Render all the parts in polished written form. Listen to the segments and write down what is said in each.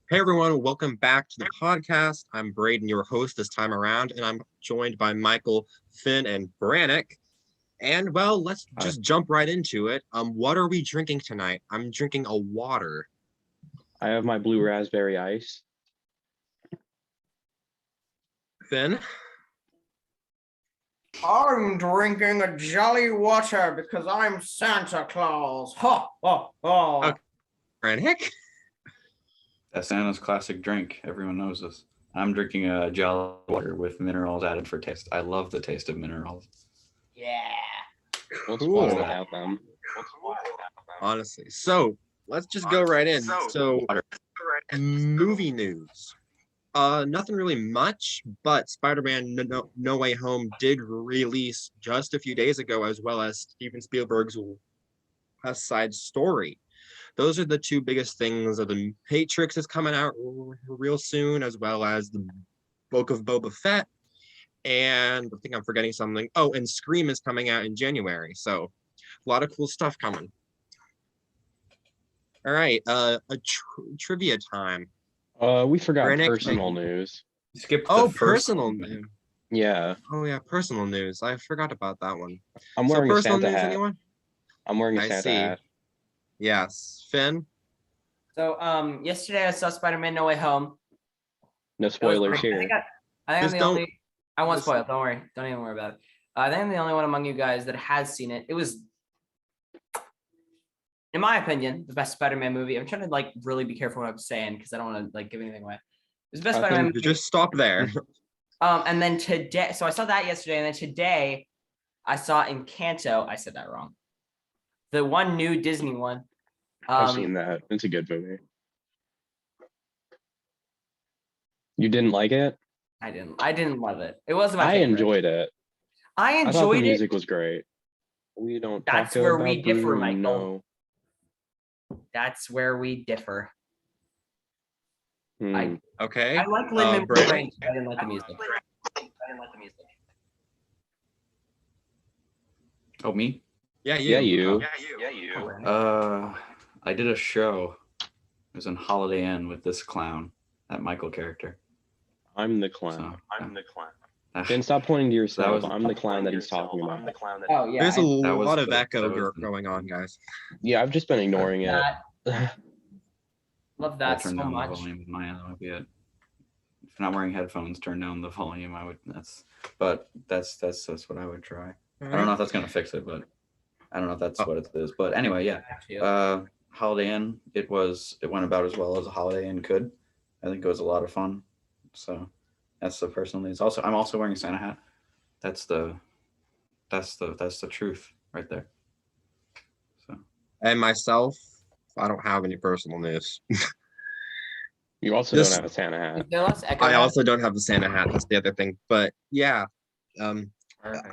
Hey everyone, welcome back to the podcast. I'm Braden, your host this time around, and I'm joined by Michael, Finn, and Brannick. And well, let's just jump right into it. What are we drinking tonight? I'm drinking a water. I have my blue raspberry ice. Finn? I'm drinking a jolly water because I'm Santa Claus. Ha ha ha. Okay. Brannick? That's Santa's classic drink. Everyone knows this. I'm drinking a Jolly water with minerals added for taste. I love the taste of minerals. Yeah. What's Cool. fun without them? Honestly. So, let's just go right in. So, Water. movie news. Nothing really much, but Spider-Man No Way Home did release just a few days ago, as well as Steven Spielberg's West Side Story. Those are the two biggest things. The Matrix is coming out real soon, as well as the Book of Boba Fett. And I think I'm forgetting something. Oh, and Scream is coming out in January. So a lot of cool stuff coming. All right, trivia time. We forgot Brannick, personal news. Skip the Oh, first personal one. news. Yeah, Oh yeah, personal news. I forgot about that one. I'm So wearing a personal Santa news, hat. anyone? I'm wearing a I Santa see. hat. Yes, Finn. So yesterday I saw Spider-Man No Way Home. No It was spoilers great. here. I think I'm Just the don't- only. I won't just- spoil it. Don't worry. Don't even worry about it. I think I'm the only one among you guys that has seen it. It was, in my opinion, the best Spider-Man movie. I'm trying to really be careful what I'm saying because I don't want to give anything away. It was the best Spider-Man movie. Just stop there. And then today, so I saw that yesterday, and then today I saw Encanto. I said that wrong. The one new Disney one. I've seen that. It's a good movie. You didn't like it? I didn't love it. It wasn't my I favorite. enjoyed it. I I thought the enjoyed it. music was great. We don't. That's talk where about we differ, Bruno. Michael. That's where we differ. Hmm. Okay. I like Lin-Manuel Brandon? Miranda. I didn't like the music. Oh, me? Yeah, you. Yeah, you. I did a show. It was in Holiday Inn with this clown, that Michael character. I'm the So, clown. uh, Then stop pointing to yourself. was- I'm the clown that he's talking about. Oh yeah. There's a That was lot of the- echo that was the- going on, guys. Yeah, I've just been ignoring it. Love I that so turned down the much. volume. My end would be it. If you're not wearing headphones, turn down the volume. I would. That's what I would try. I don't know if that's gonna fix it, but I don't know if that's what it is. But anyway, yeah. Holiday Inn. It went about as well as a Holiday Inn could. I think it was a lot of fun. So that's the personal news. Also, I'm also wearing a Santa hat. That's the truth right there. So And myself, I don't have any personal news. You also This- don't have a Santa hat. Is there less echo I now? also don't have the Santa hat. That's the other thing. But yeah, Perfect.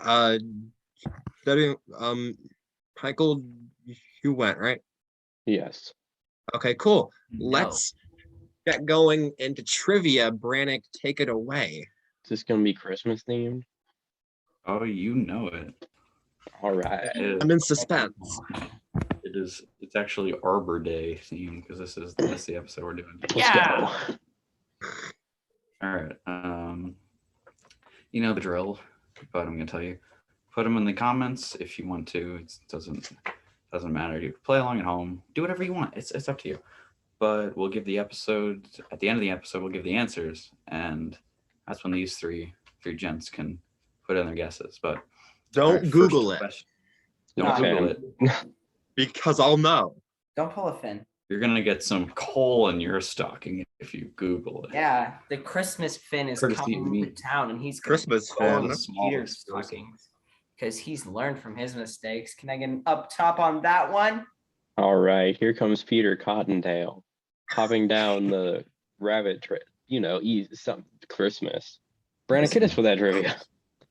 Michael, you went right. Yes. Okay, cool. No. Let's get going into trivia. Brannick, take it away. Is this gonna be Christmas themed? oh, you know it. All right. I'm in suspense. It's actually Arbor Day themed because that's the episode we're doing. Let's Yeah. go. All right. You know the drill, but I'm gonna tell you. Put them in the comments if you want to. It doesn't matter. You can play along at home. Do whatever you want. It's up to you. But we'll give the episode at the end of the episode. We'll give the answers, and that's when these three gents can put in their guesses. But Don't all right, Google first it question. Don't Okay. Google it. because I'll know. Don't pull a fin. You're gonna get some coal in your stocking if you Google it. Yeah, the Christmas fin is Courtesy of coming me. to town, and he's gonna Christmas pull fin. the Small Peter's exclusive. stockings because he's learned from his mistakes. Can I get an up top on that one? All right. Here comes Peter Cottontail, hopping down the rabbit trail. He's some Christmas. Brandon, hit us with that trivia.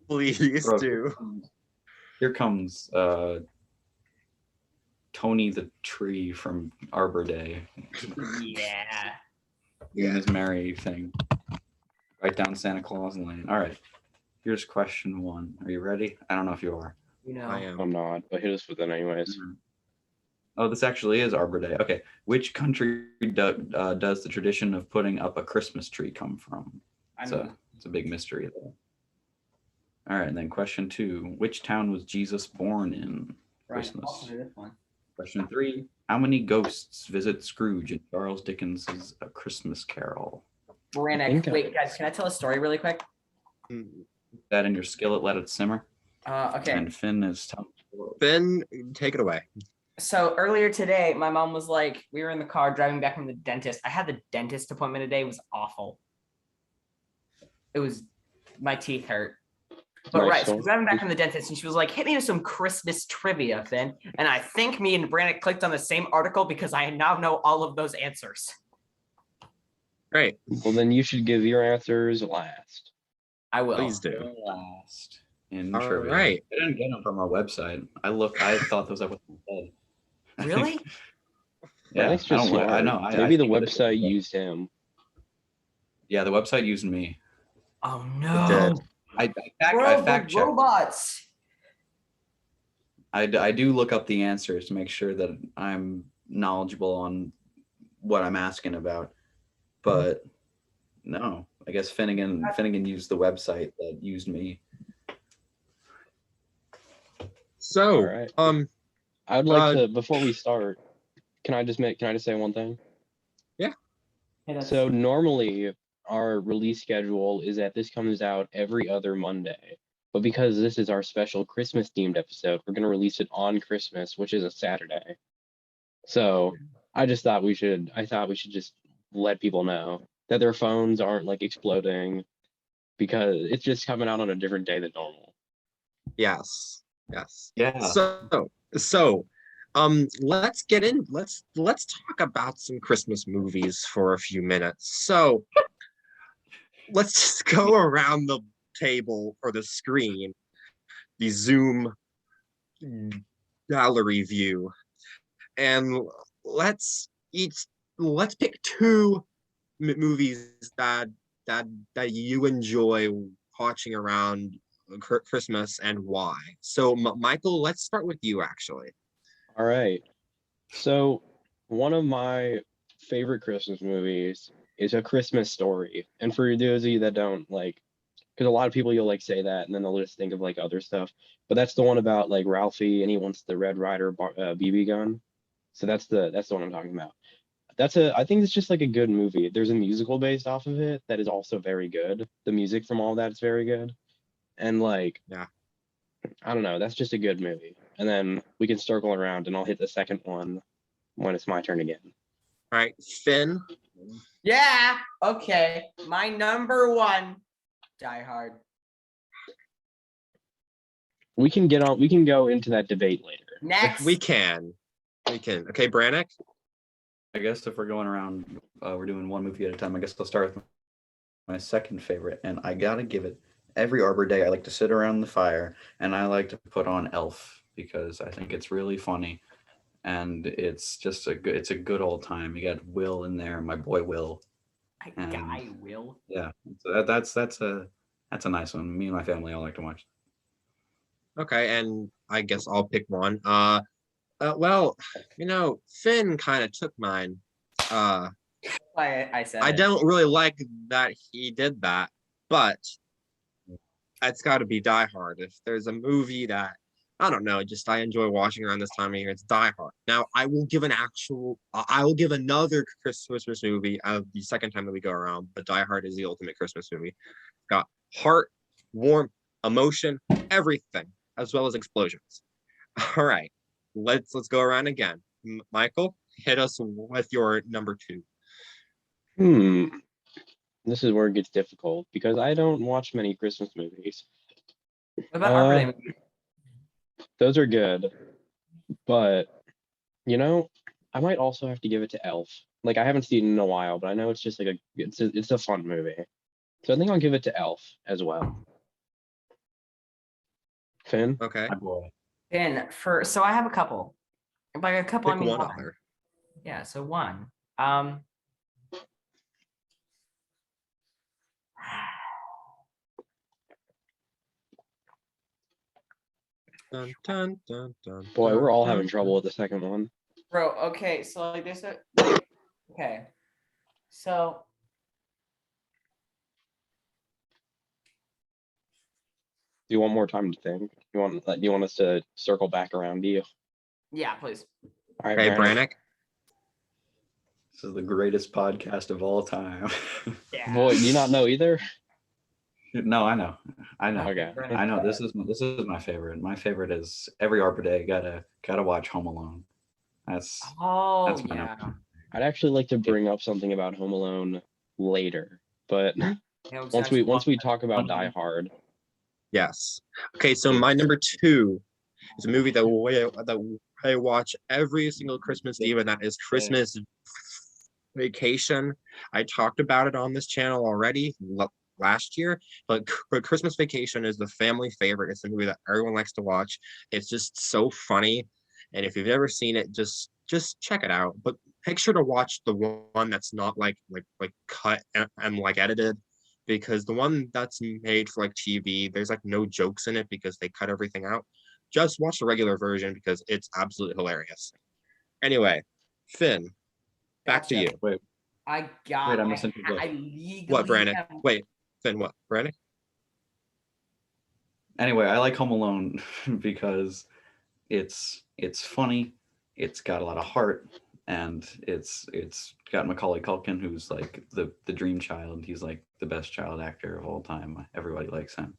Please Bro, do. Here comes Tony the Tree from Arbor Day. Yeah. Yeah, his merry thing. Right down Santa Claus Lane. All right. Here's question 1. Are you ready? I don't know if you are. You know. I am. I'm not, but hit us with it anyways. Oh, this actually is Arbor Day. Okay. Which country does the tradition of putting up a Christmas tree come from? It's a big mystery there. All right, and then question 2. Which town was Jesus born in? Christmas. Question 3. How many ghosts visit Scrooge in Charles Dickens' A Christmas Carol? Brannick, wait, guys, can I tell a story really quick? That in your skillet, let it simmer. Okay. And Finn is telling. Finn, take it away. So earlier today, my mom was like, we were in the car driving back from the dentist. I had the dentist appointment today. It was awful. It was, my teeth hurt. But Nice right, so one. we're driving back from the dentist, and she was like, hit me with some Christmas trivia, Finn. And I think me and Brannick clicked on the same article because I now know all of those answers. Great. Well, then you should give your answers last. I will. Please do. Last in All trivia. right. I didn't get them from our website. I thought those up with Really? Yeah, Brannick's just smart. I know. Maybe the think of website it. used him. Yeah, the website used me. Oh It no. did. I Bro, fact checked. robots. I do look up the answers to make sure that I'm knowledgeable on what I'm asking about. But no, I guess Finnegan used the website that used me. So, All right. I would like to, before we start, can I just say one thing? Yeah. So normally our release schedule is that this comes out every other Monday. But because this is our special Christmas themed episode, we're going to release it on Christmas, which is a Saturday. So I thought we should just let people know that their phones aren't like exploding because it's just coming out on a different day than normal. yes. Yeah. So, let's get in. Let's talk about some Christmas movies for a few minutes. So, let's just go around the table or the screen, the Zoom gallery view, and let's pick 2 movies that you enjoy watching around Christmas and why. So, Michael, let's start with you, actually. All right. So one of my favorite Christmas movies is A Christmas Story. And for those of you that don't like, because a lot of people you'll like say that and then they'll just think of like other stuff. But that's the one about like Ralphie and he wants the Red Ryder BB gun. So that's the one I'm talking about. I think it's just like a good movie. There's a musical based off of it that is also very good. The music from all that is very good. And like, Yeah. I don't know, that's just a good movie. And then we can circle around and I'll hit the second one when it's my turn again. All right, Finn. Yeah. Okay. My number 1, Die Hard. We can go into that debate later. Next. We can. Okay, Brannick. I guess if we're going around, we're doing one movie at a time. I guess I'll start with my second favorite, and I gotta give it. Every Arbor Day, I like to sit around the fire, and I like to put on Elf because I think it's really funny, and it's just a good old time. You got Will in there, my boy Will. Guy Will. Yeah, so that's a nice one. Me and my family all like to watch. Okay, and I guess I'll pick one. Well, Finn kind of took mine. I said I it. don't really like that he did that, but it's got to be Die Hard. If there's a movie that I don't know, just I enjoy watching around this time of year, it's Die Hard. Now, I will give another Christmas movie the second time that we go around, but Die Hard is the ultimate Christmas movie. It's got heart, warmth, emotion, everything, as well as explosions. All right, let's go around again. Michael, hit us with your number 2. This is where it gets difficult because I don't watch many Christmas movies. What about Arbor Day? Those are good, but I might also have to give it to Elf. Like I haven't seen it in a while, but I know it's just like it's a fun movie. So I think I'll give it to Elf as well. Finn? Okay. My boy. Finn, so I have a couple. By a couple, Pick I mean one one. other. Yeah, so one. Dun, dun, dun, dun, Boy, we're all dun, having trouble with the second one. Bro, okay, so like there's a okay. So Do you want more time to think? Do you want us to circle back around to you? yeah, please. All right, Hey, Brandon. Brannick. This is the greatest podcast of all time. Yeah. Boy, do you not know either? No, I know. Okay. I know. This is my favorite. My favorite is every Arbor Day. Gotta watch Home Alone. That's Oh my yeah. number. I'd actually like to bring up something about Home Alone later, but once we talk about Die Hard, Yes. Okay, so my number 2 is a movie that I watch every single Christmas Eve, and that is Christmas Vacation. I talked about it on this channel already last year, but Christmas Vacation is the family favorite. It's a movie that everyone likes to watch. It's just so funny, and if you've never seen it, just check it out. But make sure to watch the one that's not like cut and like edited, because the one that's made for like TV, there's like no jokes in it because they cut everything out. Just watch the regular version because it's absolutely hilarious. Anyway, Finn, back to Gotcha. you. Wait, I got Wait, I'm missing two I books. legally What, Brannick? have Wait, Finn, what? Brannick? anyway, I like Home Alone because it's funny, it's got a lot of heart, and it's got Macaulay Culkin, who's like the dream child. He's like the best child actor of all time. Everybody likes him,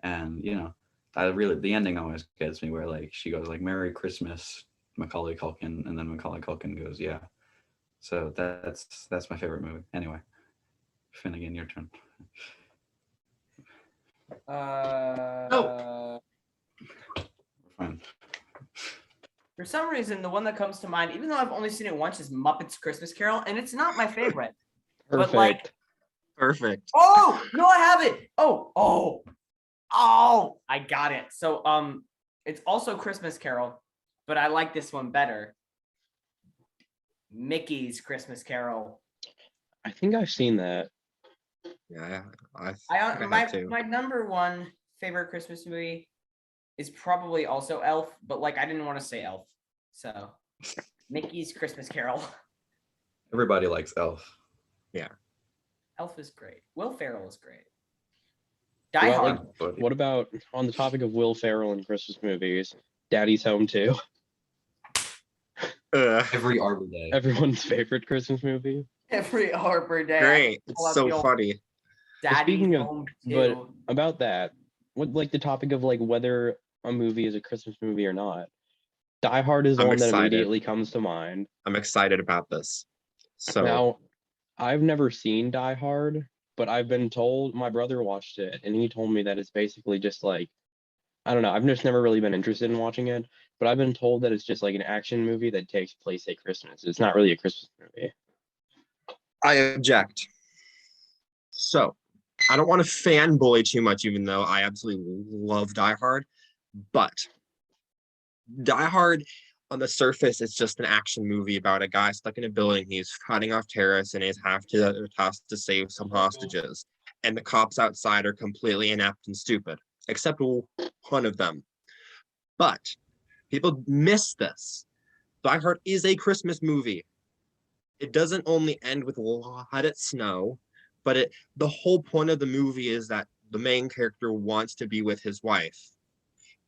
and the ending always gets me, where like she goes like "Merry Christmas, Macaulay Culkin," and then Macaulay Culkin goes, "Yeah." So that's my favorite movie. Anyway, Finnegan, your turn. Fine. For some reason, the one that comes to mind, even though I've only seen it once, is Muppets Christmas Carol, and it's not my favorite. perfect. But like, Perfect. oh no, I have it. Oh, I got it. So it's also Christmas Carol, but I like this one better. Mickey's Christmas Carol. I think I've seen that. Yeah, I think I have to. My number one favorite Christmas movie is probably also Elf, but like I didn't want to say Elf, so Mickey's Christmas Carol. Everybody likes Elf. Elf is great. Will Ferrell is great. What Die about, Hard. like, what about on the topic of Will Ferrell and Christmas movies? Daddy's Home too. Every Arbor Day. Everyone's favorite Christmas movie. Every Arbor Day. Great. It's so funny. Daddy's Speaking of- Home but too. about that, what like the topic of like whether a movie is a Christmas movie or not. Die Hard is the I'm one that excited. immediately comes to mind. I'm excited about this. So Now, I've never seen Die Hard, but I've been told, my brother watched it and he told me that it's basically just like, I don't know, I've just never really been interested in watching it, but I've been told that it's just like an action movie that takes place at Christmas. It's not really a Christmas movie. I object. So I don't want to fanboy too much, even though I absolutely love Die Hard, but Die Hard on the surface is just an action movie about a guy stuck in a building. He's fighting off terrorists and he's tasked to save some hostages. And the cops outside are completely inept and stupid, except one of them. But people miss this. Die Hard is a Christmas movie. It doesn't only end with "Let It Snow," but the whole point of the movie is that the main character wants to be with his wife.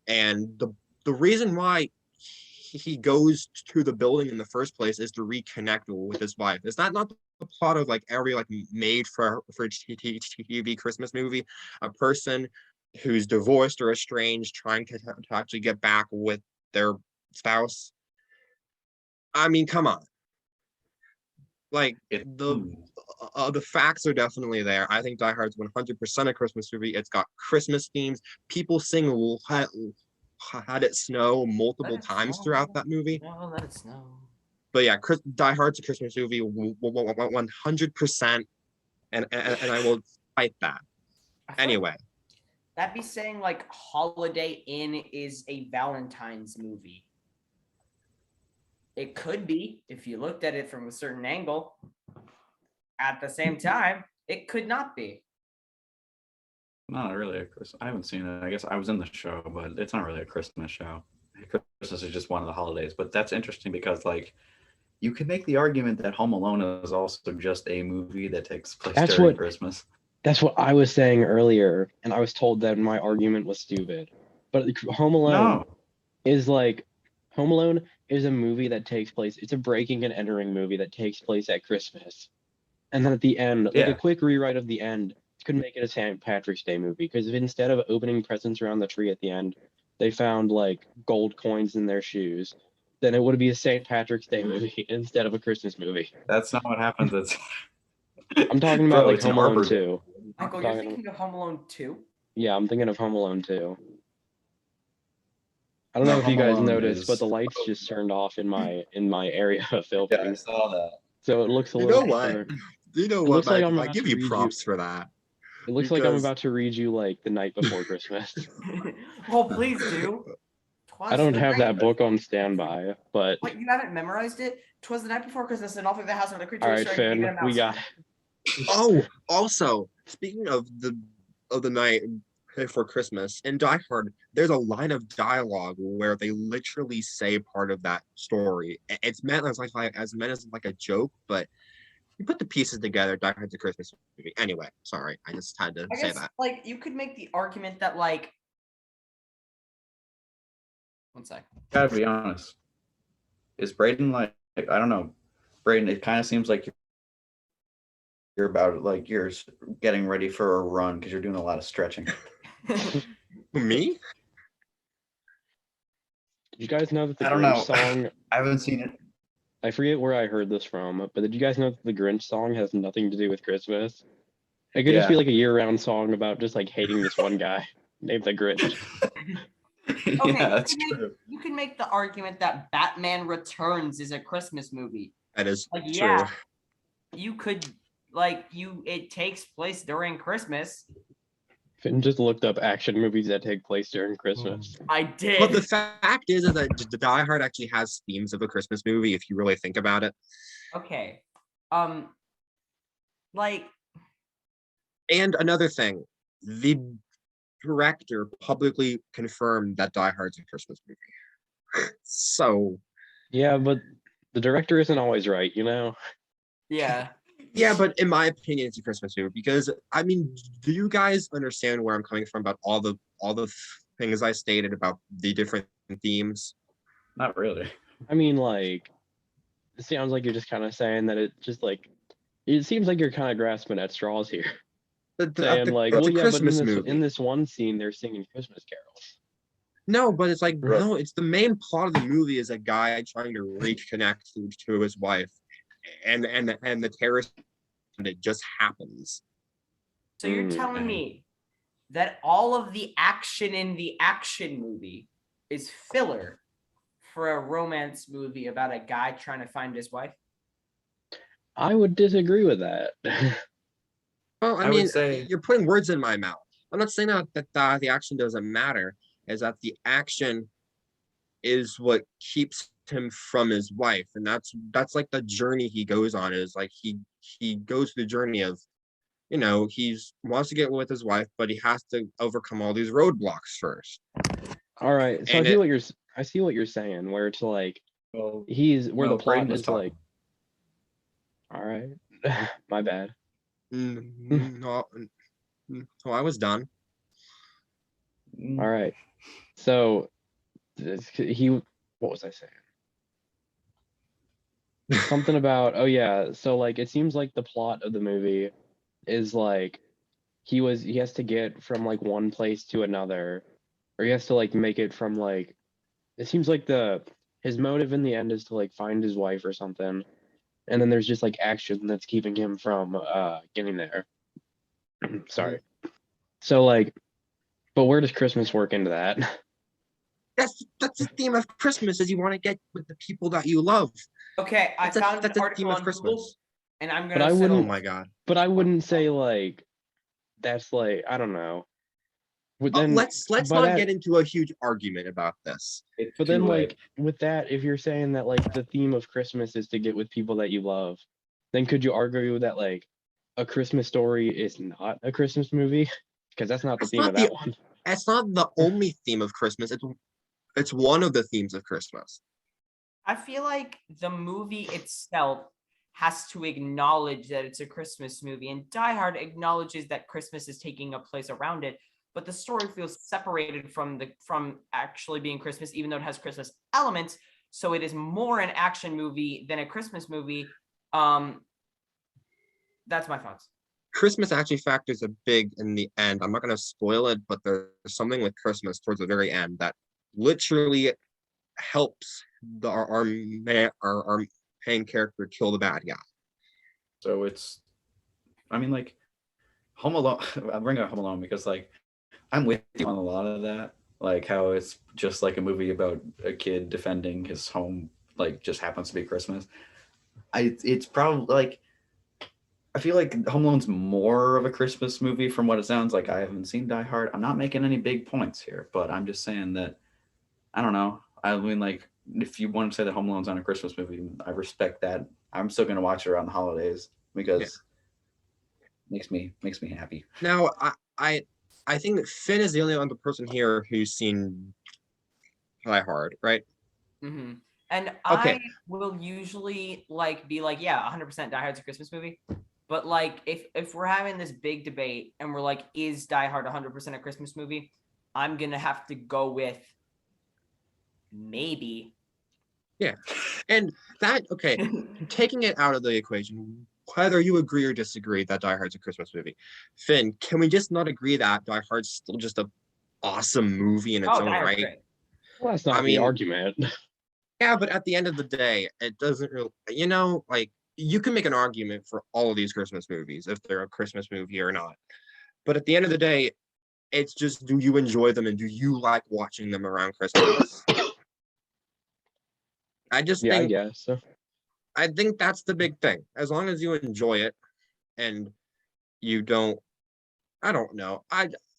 And the reason why he goes to the building in the first place is to reconnect with his wife. Is that not the plot of like every like made for TV Christmas movie? A person who's divorced or estranged trying to actually get back with their spouse. I mean, come on. Like the facts are definitely there. I think Die Hard's 100% a Christmas movie. It's got Christmas themes. People sing "Let It Snow" multiple times throughout that movie. No, let it snow. But yeah, Die Hard's a Christmas movie 100%, and I will fight that. Anyway, That'd be saying like Holiday Inn is a Valentine's movie. It could be if you looked at it from a certain angle. At the same time, it could not be. Not really a Christmas. I haven't seen it. I guess I was in the show, but it's not really a Christmas show. Christmas is just one of the holidays. But that's interesting because like you can make the argument that Home Alone is also just a movie that takes place during Christmas. That's what I was saying earlier, and I was told that my argument was stupid. But Home Alone is like Home Alone is a movie that takes place. It's a breaking and entering movie that takes place at Christmas, and then at the end, like a quick rewrite of the end could make it a St. Patrick's Day movie. Because if instead of opening presents around the tree at the end, they found like gold coins in their shoes, then it would be a St. Patrick's Day movie instead of a Christmas movie. That's not what happens. It's I'm talking about like Home Alone 2. Michael, you're thinking of Home Alone 2? Yeah, I'm thinking of Home Alone 2. I don't know if you guys noticed, but the lights just turned off in my area of filming. Yeah, I saw that. So it looks a little. You know what? I give you props for that. It looks like I'm about to read you like The Night Before Christmas. Well, please do. I don't have that book on standby, but. What, you haven't memorized it? 'Twas the night before Christmas, and all through the house of the creature. All right, Finn, we got. Oh, also, speaking of the night before Christmas, in Die Hard, there's a line of dialogue where they literally say part of that story. It's meant as like a joke, but you put the pieces together. Die Hard's a Christmas movie. Anyway, sorry, I just had to say that. Like, you could make the argument that like. One sec. Gotta be honest. Is Braden like I don't know, Braden? It kind of seems like you're about like you're getting ready for a run because you're doing a lot of stretching. Me? Did you guys know that the Grinch song? I haven't seen it. I forget where I heard this from, but did you guys know that the Grinch song has nothing to do with Christmas? It could just be like a year-round song about just like hating this one guy named the Grinch. Okay, yeah, that's true. You can make the argument that Batman Returns is a Christmas movie. That is like, true. Yeah, you could it takes place during Christmas. Finn just looked up action movies that take place during Christmas. I did. But the fact is that Die Hard actually has themes of a Christmas movie if you really think about it. Okay. And another thing, the director publicly confirmed that Die Hard's a Christmas movie. So. Yeah, but the director isn't always right, you know? Yeah. Yeah, but in my opinion, it's a Christmas movie because I mean, do you guys understand where I'm coming from about all the things I stated about the different themes? Not really. I mean, like, it sounds like you're just kind of saying that it just like, it seems like you're kind of grasping at straws here. Saying like, well, yeah, but in this one scene, they're singing Christmas carols. No, but it's like, no, it's the main plot of the movie is a guy trying to reconnect to his wife, and the terrorist, and it just happens. So you're telling me that all of the action in the action movie is filler for a romance movie about a guy trying to find his wife? I would disagree with that. Well, I mean, would say you're putting words in my mouth. I'm not saying that the action doesn't matter. Is that the action is what keeps him from his wife, and that's like the journey he goes on. Is like he goes through the journey of, you know, he's wants to get with his wife, but he has to overcome all these roadblocks first. All right, so I see what you're saying. Where it's like the plot is like. All right, my bad. No, I was done. All right, so what was I saying? Something about so like it seems like the plot of the movie is like he has to get from like one place to another, or he has to like make it from like, it seems like his motive in the end is to like find his wife or something. And then there's just like action that's keeping him from getting there. Sorry. So like, but where does Christmas work into that? That's the theme of Christmas, is you want to get with the people that you love. Okay, I found an article on Google, and I'm gonna. Oh my god! But I wouldn't say like that's like, I don't know. But then, let's not get into a huge argument about this. But then, like, with that, if you're saying that, like, the theme of Christmas is to get with people that you love, then could you argue that, like, A Christmas Story is not a Christmas movie? Because that's not the theme of that one. It's not the only theme of Christmas. It's one of the themes of Christmas. I feel like the movie itself has to acknowledge that it's a Christmas movie, and Die Hard acknowledges that Christmas is taking a place around it, but the story feels separated from actually being Christmas, even though it has Christmas elements. So it is more an action movie than a Christmas movie. That's my thoughts. Christmas actually factors a big in the end. I'm not going to spoil it, but there's something with Christmas towards the very end that literally helps our main character kill the bad guy. So it's, I mean, like, Home Alone. I'm bringing up Home Alone because, like, I'm with you on a lot of that. Like how it's just like a movie about a kid defending his home, like just happens to be Christmas. It's probably like, I feel like Home Alone's more of a Christmas movie from what it sounds like. I haven't seen Die Hard. I'm not making any big points here, but I'm just saying that, I don't know. I mean, like, if you want to say that Home Alone's not a Christmas movie, I respect that. I'm still going to watch it around the holidays because it makes me happy. Now, I think that Finn is the only other person here who's seen Die Hard, right? Mm-hmm. And Okay. I will usually be like, yeah, 100% Die Hard's a Christmas movie. But like, if we're having this big debate and we're like, is Die Hard 100% a Christmas movie? I'm gonna have to go with maybe. Yeah, and that taking it out of the equation, whether you agree or disagree that Die Hard's a Christmas movie, Finn, can we just not agree that Die Hard's still just an awesome movie in its own right? Great. Well, that's not the argument. Yeah, but at the end of the day, it doesn't really, like, you can make an argument for all of these Christmas movies if they're a Christmas movie or not. But at the end of the day, it's just, do you enjoy them and do you like watching them around Christmas? I guess so. I think that's the big thing. As long as you enjoy it and you don't, I don't know.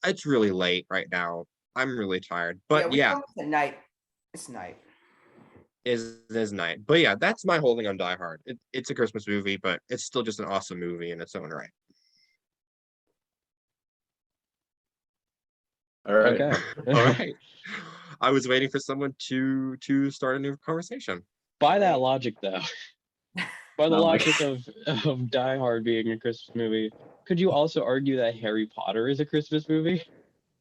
It's really late right now. I'm really tired. But yeah. It's night. It's night. Is night. But yeah, that's my holding on Die Hard. It's a Christmas movie, but it's still just an awesome movie in its own right. All right. Okay. All right. I was waiting for someone to start a new conversation. By that logic, though, by the logic of Die Hard being a Christmas movie, could you also argue that Harry Potter is a Christmas movie?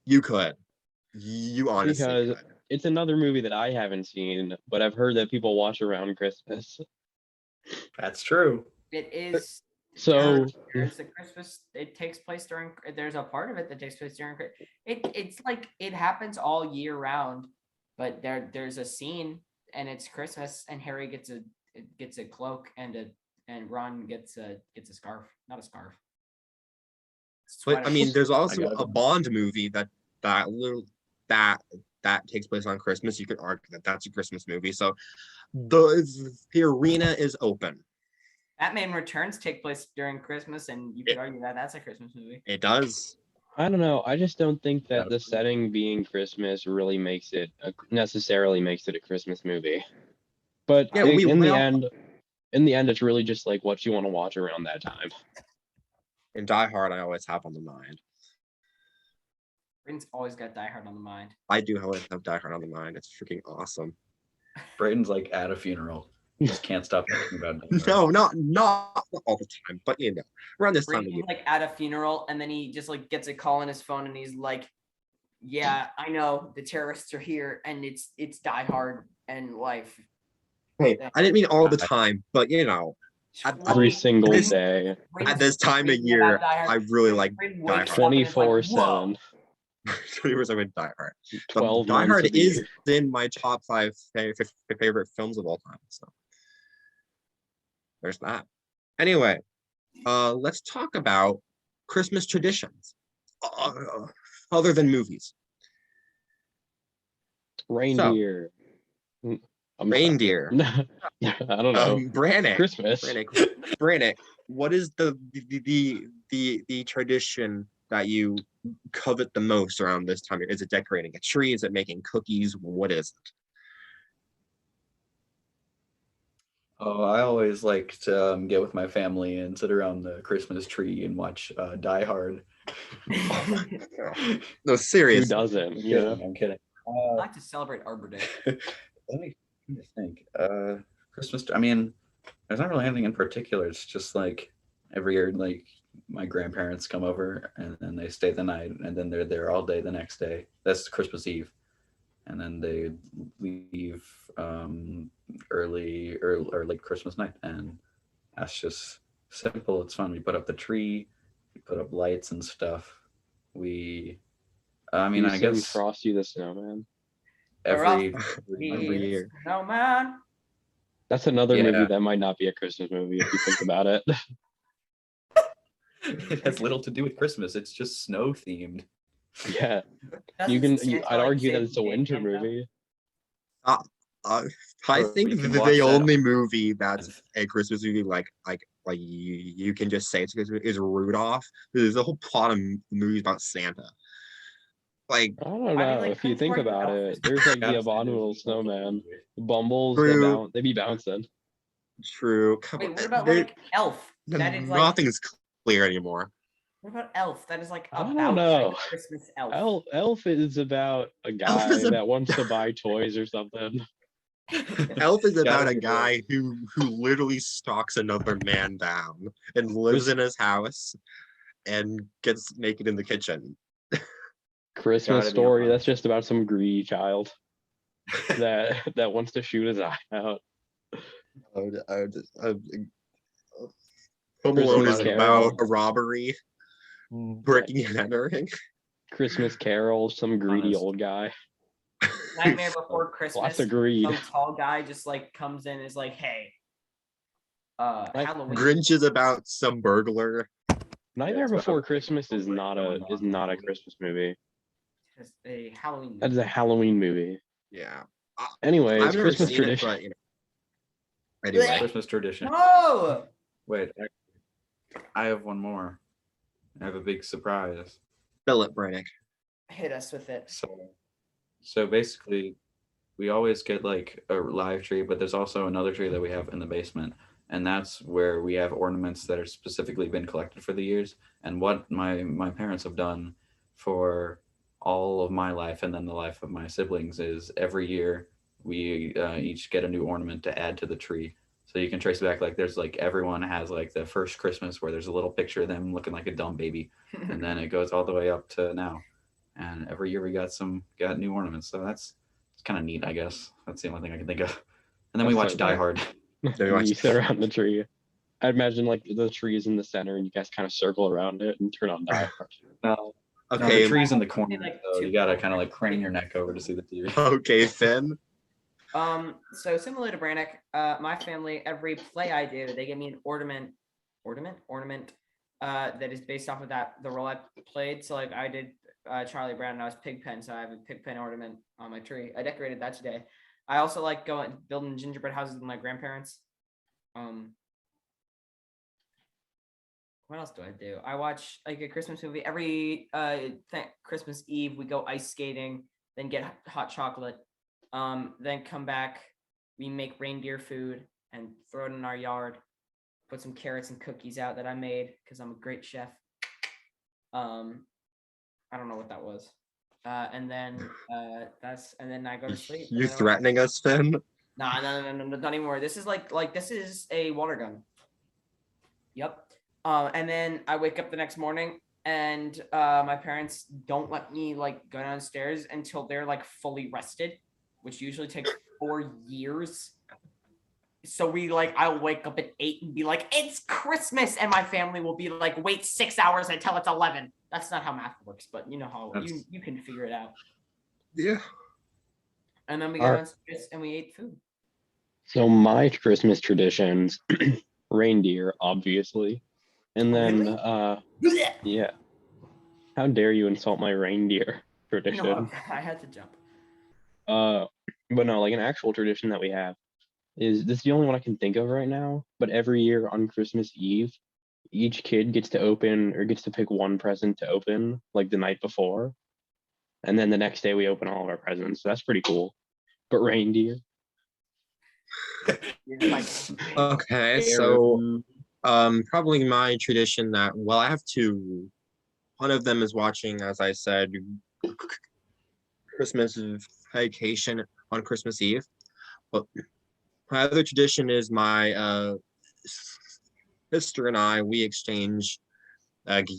You could. You honestly because could. It's another movie that I haven't seen, but I've heard that people watch around Christmas. That's true. It is. So there's a Christmas. It takes place during. There's a part of it that takes place during. It's like it happens all year round, but there's a scene and it's Christmas and Harry gets a cloak and Ron gets a scarf, not a scarf. But I mean, there's also a Bond movie that takes place on Christmas. You could argue that that's a Christmas movie. So the arena is open. Batman Returns take place during Christmas, and you could argue that that's a Christmas movie. It does. I don't know. I just don't think that the setting being Christmas really necessarily makes it a Christmas movie. But in the end, it's really just like what you want to watch around that time. In Die Hard, I always have on the mind. Brayden's always got Die Hard on the mind. I do always have Die Hard on the mind. It's freaking awesome. Brayden's like at a funeral. He just can't stop thinking about it. No, not all the time, but around this time of year. Like at a funeral, and then he just like gets a call on his phone, and he's like, "Yeah, I know the terrorists are here, and it's Die Hard and life." Hey, I didn't mean all the time, but every single day. At this time of year, I really like Die Hard. 24/7. 24/7 Die Hard. 12 Die Hard is in my top 5 favorite films of all time. So there's that. Anyway, let's talk about Christmas traditions other than movies. Reindeer. Reindeer. I don't know. Brannick. Christmas. Brannick. What is the tradition that you covet the most around this time? Is it decorating a tree? Is it making cookies? What is it? Oh, I always like to get with my family and sit around the Christmas tree and watch Die Hard. No, seriously. Who doesn't? Yeah, I'm kidding. I like to celebrate Arbor Day. Let me think. Christmas. I mean, there's not really anything in particular. It's just like every year, like my grandparents come over and then they stay the night, and then they're there all day the next day. That's Christmas Eve, and then they leave early or late Christmas night, and that's just simple. It's fun. We put up the tree, we put up lights and stuff. I mean, You I sing guess Frosty the Snowman. every Every year. No man. That's another movie Yeah. that might not be a Christmas movie if you think about it. it has little to do with Christmas. It's just snow themed. Yeah, Doesn't Santa, I'd like, argue that save it's a the day, winter Santa? movie. I Or think you can the watch that only on- movie that's a Christmas movie, like you can just say it's Christmas, is Rudolph. There's a whole plot of movies about Santa. Like, I don't I mean, know. like, If you Prince think George about Elf it, is- there's like the Gotta say, abominable there's multiple snowman, movies. Bumbles. True. They be bouncing. true. Come Wait, on, what about there- like Elf? That is like. nothing's clear anymore. What about Elf? That is like I don't about know. like, Christmas Elf. Elf is about a guy is a- that wants to buy toys or something. Elf is about Gotta a be guy who literally stalks another man down and lives in his house and gets naked in the kitchen. Christmas Gotta be Story. honest. That's just about some greedy child that wants to shoot his eye out. Home Christmas Alone is Carol. about a robbery, breaking and entering. Christmas Carol. Some greedy Honest. old guy. Nightmare Before Christmas. Lots of greed. Some tall guy just like comes in and is like, hey, Halloween. Grinch is about some burglar. Nightmare it's about Before a Christmas is not a going on. Christmas movie. It's a Halloween. That is a Halloween movie. Yeah. Anyway, I've it's never Christmas seen tradition. it, but anyway. Christmas tradition. No. Wait, I have one more. I have a big surprise. Philip Brannick. Hit us with it. So basically, we always get like a live tree, but there's also another tree that we have in the basement, and that's where we have ornaments that are specifically been collected for the years. And what my parents have done for all of my life and then the life of my siblings is every year we each get a new ornament to add to the tree. So you can trace back, like there's like everyone has like the first Christmas where there's a little picture of them looking like a dumb baby, and then it goes all the way up to now. And every year we got new ornaments. So it's kind of neat, I guess. That's the only thing I can think of. And then we That's watch so Die great. Hard. we watch- You sit around the tree. I'd imagine like the tree is in the center and you guys kind of circle around it and turn on Die Hard. No, Okay, the tree's in the corner, Like so two- you gotta kind of like crane your neck over to see the TV. okay, Finn. So similar to Brannick, my family, every play I do, they give me an ornament, that is based off of the role I played. So like I did Charlie Brown and I was Pigpen, so I have a Pigpen ornament on my tree. I decorated that today. I also like building gingerbread houses with my grandparents. What else do I do? I watch like a Christmas movie every Christmas Eve. We go ice skating, then get hot chocolate, then come back. We make reindeer food and throw it in our yard. Put some carrots and cookies out that I made because I'm a great chef. I don't know what that was. And then I go to sleep. You threatening us, Finn? No, not anymore. This is like this is a water gun. Yep. And then I wake up the next morning and my parents don't let me like go downstairs until they're like fully rested, which usually takes 4 years. So I'll wake up at 8 and be like, it's Christmas, and my family will be like, wait 6 hours until it's 11. That's not how math works, but you know how you can figure it out. Yeah. And then we go downstairs and we ate food. So my Christmas traditions, reindeer, obviously. And then yeah. How dare you insult my reindeer tradition? No, I had to jump. But no, like an actual tradition that we have is this is the only one I can think of right now, but every year on Christmas Eve, each kid gets to pick one present to open like the night before. And then the next day we open all of our presents. So that's pretty cool. But reindeer. Okay, so probably my tradition that I have two. One of them is watching, as I said, Christmas vacation on Christmas Eve. But my other tradition is my sister and we exchange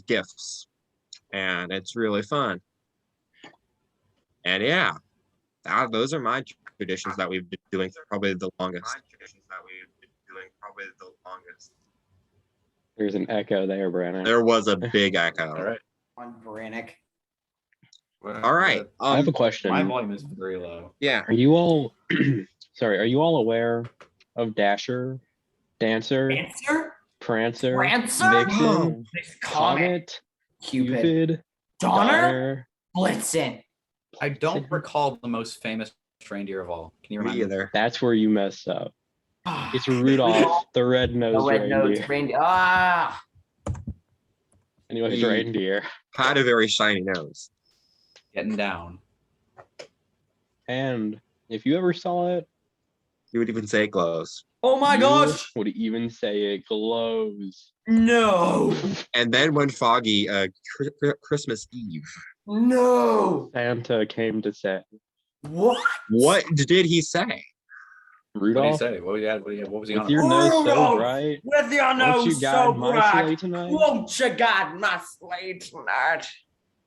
gifts, and it's really fun. And yeah, those are my traditions that we've been doing for probably the longest. There's an echo there, Brandon. There was a big echo. All right. On Brannick. All right. I have a question. My volume is very low. Yeah. Are you all sorry, are you all aware of Dasher, Dancer, Answer? Prancer, Prancer? Vixen, Comet. Comet, Cupid. Cupid, Donner? Blitzen. I don't recall the most famous reindeer of all. Can you Me remind me? either. That's where you messed up. It's Rudolph, the The red-nosed red-nosed reindeer. reindeer. Ah. Anyways, He- reindeer. Had a very shiny nose. Getting down. And if you ever saw it, You would even say it glows. Oh my you gosh. would even say it glows. No. And then when Foggy, Christmas Eve, No. Santa came to say, What? what did he say? What did he Rudolph, say? What was he on? with your nose so Rudolph, bright, With your won't you nose guide so my bright. sleigh tonight? Won't you guide my sleigh tonight?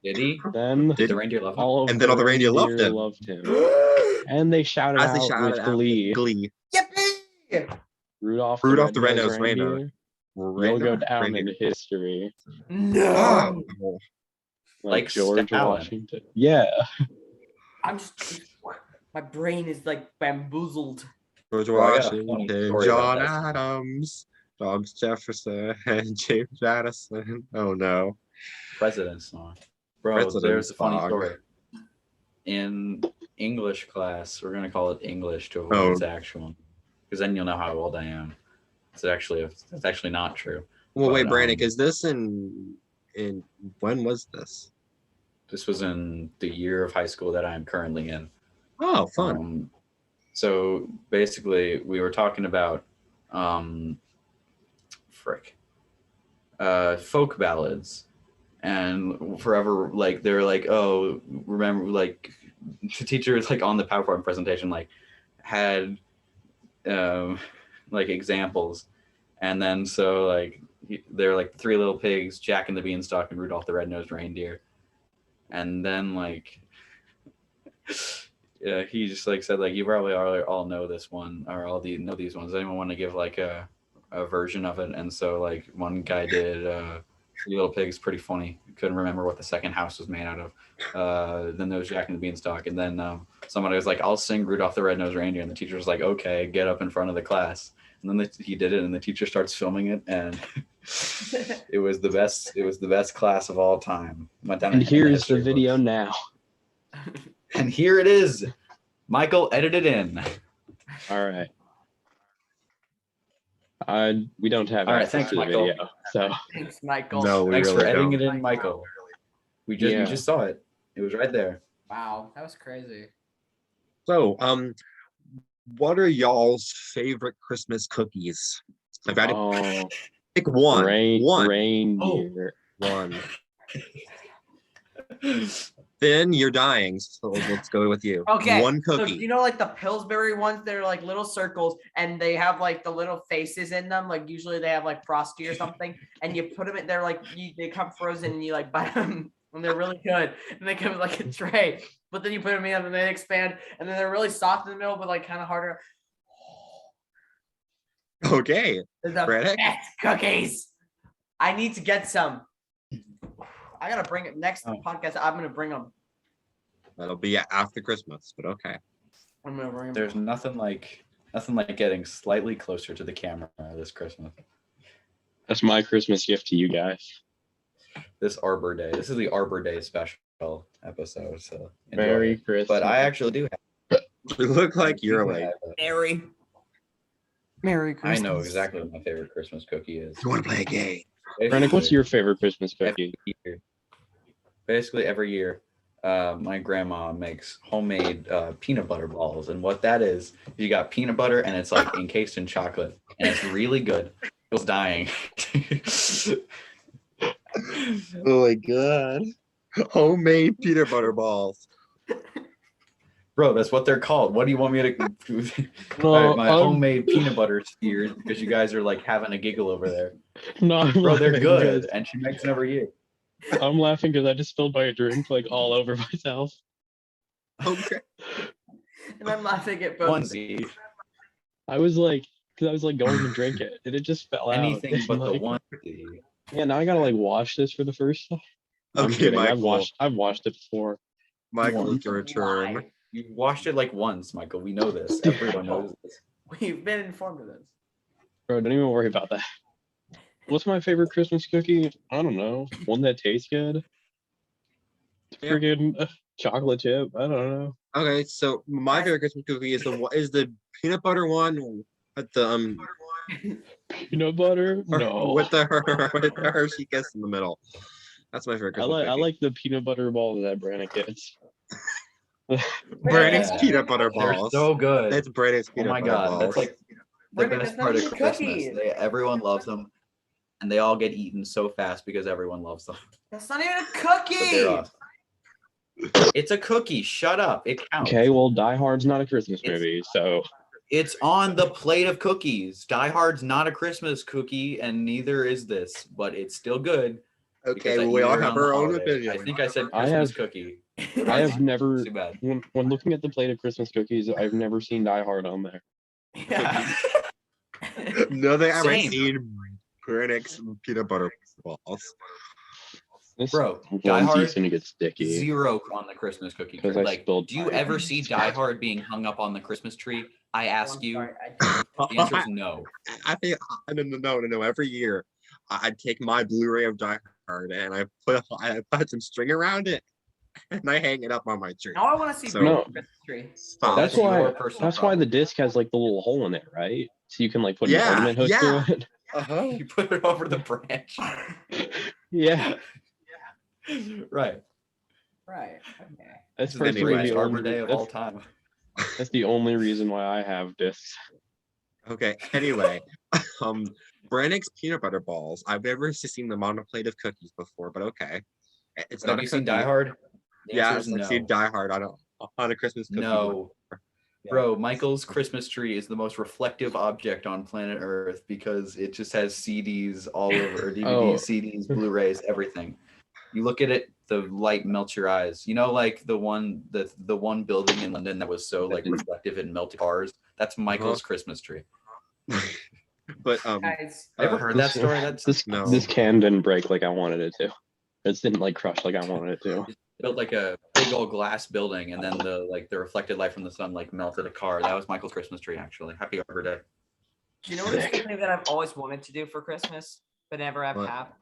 Did he? Then Did the reindeer love him? all of And then all the reindeer loved him. loved him. And they shouted As they out shouted with out glee, glee. Yippee! Rudolph, Rudolph the red-nosed red-nosed reindeer, you'll Reindeer? go down Reindeer. in history. No. Oh, Like Like George Stalin. Washington. Yeah. I'm just. My brain is like bamboozled. George Well, I got a funny Washington, story John about that. Adams, Thomas Jefferson, and James Madison. Oh no. President's song. Bro, President's there's a funny song. story. In English class, we're gonna call it English to avoid Oh. its actual, because then you'll know how old I am. It's actually not true. Well, wait, But, Brannick, is this in when was this? This was in the year of high school that I'm currently in. Oh, fun. So basically, we were talking about folk ballads, and forever like they were like, oh, remember, like the teacher was like on the PowerPoint presentation like had like examples, and then so like they're like Three Little Pigs, Jack and the Beanstalk, and Rudolph the Red-Nosed Reindeer, and then like yeah, he just like said like, you probably all know this one, or know these ones. Does anyone want to give like a version of it? And so like one guy did Three Little Pigs, pretty funny. Couldn't remember what the second house was made out of. Then there was Jack and the Beanstalk, and then somebody was like, I'll sing Rudolph the Red-Nosed Reindeer, and the teacher was like, okay, get up in front of the class. And then he did it, and the teacher starts filming it, and it was the best. It was the best class of all time. Went down And in here's the history video books. now. And here it is. Michael edited in. All right. We don't have All right, access thanks, to the Michael. video, so Thanks, Michael. No, we Thanks really for editing don't. it in, Michael. We just saw it. It was right there. Wow, that was crazy. So, what are y'all's favorite Christmas cookies? I've got to oh, pick one. reindeer. One. Finn, you're dying, so let's go with you. Okay. One So cookie. you know, like the Pillsbury ones, they're like little circles, and they have like the little faces in them. Like usually they have like Frosty or something, and you put them in. They're like they come frozen, and you like buy them, and they're really good, and they come in like a tray. But then you put them in, and they expand, and then they're really soft in the middle, but like kind of harder. Okay. They're the Brannick? best cookies. I need to get some. I gotta bring it next podcast. I'm gonna bring them. That'll be after Christmas, but okay. I'm gonna bring them. There's nothing like getting slightly closer to the camera this Christmas. That's my Christmas gift to you guys. This Arbor Day. This is the Arbor Day special episode. So enjoy Merry it. Christmas. But I actually do have. You look like you're like, Merry I Christmas. know exactly what my favorite Christmas cookie is. you want to play a game? Brennick, what's your favorite Christmas cookie? Basically every year, my grandma makes homemade peanut butter balls, and what that is, you got peanut butter and it's like encased in chocolate, and it's really good. I was dying. Oh my god. Homemade peanut butter balls. Bro, that's what they're called. What do you want me to do? No, My homemade peanut butter spheres because you guys are like having a giggle over there. No, I'm Bro, they're laughing good, 'cause- and she makes them every year. I'm laughing because I just spilled my drink like all over myself. Okay. And I'm laughing at both. Onesie, I was like, because I was like going to drink it, and it just fell out. anything And, but the like, onesie. Yeah, now I gotta like wash this for the first time. I'm Okay, kidding. Michael. I've washed it before. Michael, it's your turn. Why? You washed it like once, Michael. We know this. Everyone knows this. We've been informed of this. Bro, don't even worry about that. What's my favorite Christmas cookie? I don't know. One that tastes good. Yeah. Freaking chocolate chip. I don't know. Okay, so my favorite Christmas cookie is the peanut butter one with the Peanut butter? No. with the Hershey kiss in the middle. That's my favorite I Christmas cookie. like the peanut butter balls that Brandon gets. Brandon's Yeah. peanut butter They're balls. so good. That's Brandon's Oh peanut my butter god, balls. that's like the Brandon, best that's part not of even Christmas. cookies. Everyone loves them, and they all get eaten so fast because everyone loves them. That's not even a But they're cookie. awesome. It's a cookie. Shut up. It counts. Okay, well, Die Hard's not a Christmas It's- movie, so It's on the plate of cookies. Die Hard's not a Christmas cookie, and neither is this, but it's still good. Okay, because I well, we eat all it have on the our own holiday. opinion. I think I said I Christmas have- cookie. I have never Too bad. when looking at the plate of Christmas cookies, I've never seen Die Hard on there. Yeah. No, they haven't Same. seen Brandon's peanut butter balls. This Bro, one's Die Hard, gonna get sticky. 0 on the Christmas cookie. 'Cause I Like, spilled do you mine. ever see Die Hard being hung up on the Christmas tree? I ask I'm you. sorry, I The answer is no. I think no. Every year, I'd take my Blu-ray of Die Hard and I put some string around it, and I hang it up on my tree. Now I want to see So- Brandon's No. Christmas tree. Stop. That's your why. personal That's why the problem. disc has like the little hole in it, right? So you can like put an Yeah, ornament hook yeah. through it. Uh-huh. You put it over the branch. Yeah, Right. Right. Okay. that's This is the personally greatest the Arbor only. Day of all time. That's the only reason why I have discs. Okay. Anyway, Brandon's peanut butter balls. I've never seen them on a plate of cookies before, but okay. It's But not have a you seen cookie. Die Hard? The Yeah, answer is I've no. seen Die Hard on a Christmas cookie. No. Yeah. Bro, Michael's Christmas tree is the most reflective object on planet Earth because it just has CDs all over, or DVDs, Oh. CDs, Blu-rays, everything. You look at it, the light melts your eyes. You know, like the one building in London that was so like reflective and melted cars. That's Michael's Christmas tree. But Guys, Ever heard that This- story? That's This No. this can didn't break like I wanted it to. It didn't like crush like I wanted it to. built like a big old glass building, and then the reflected light from the sun like melted a car. That was Michael's Christmas tree, actually. Happy Arbor Day. do you know what it's Sick. something that I've always wanted to do for Christmas, but never have What? happened?